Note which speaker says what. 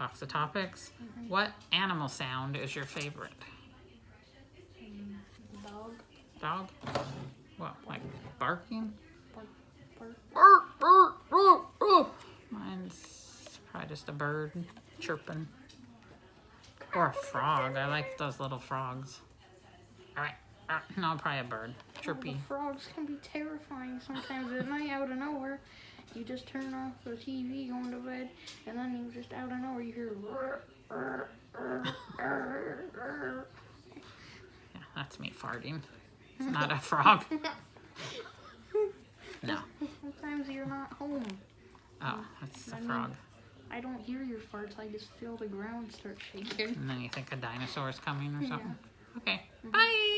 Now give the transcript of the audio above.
Speaker 1: Box of topics. What animal sound is your favorite?
Speaker 2: Dog.
Speaker 1: Dog? What, like barking?
Speaker 2: Bark.
Speaker 1: Mine's probably just a bird chirping. Or a frog. I like those little frogs. Alright. No, probably a bird. Chirpy.
Speaker 2: The frogs can be terrifying sometimes at night out of nowhere. You just turn off the TV going to bed, and then you just out of nowhere you hear.
Speaker 1: Yeah, that's me farting. It's not a frog. No.
Speaker 2: Sometimes you're not home.
Speaker 1: Oh, that's a
Speaker 2: I mean,
Speaker 1: frog.
Speaker 2: I don't hear your farts. I just feel the ground start shaking.
Speaker 1: And then you think a dinosaur's coming or
Speaker 2: Yeah.
Speaker 1: something. Okay. Bye.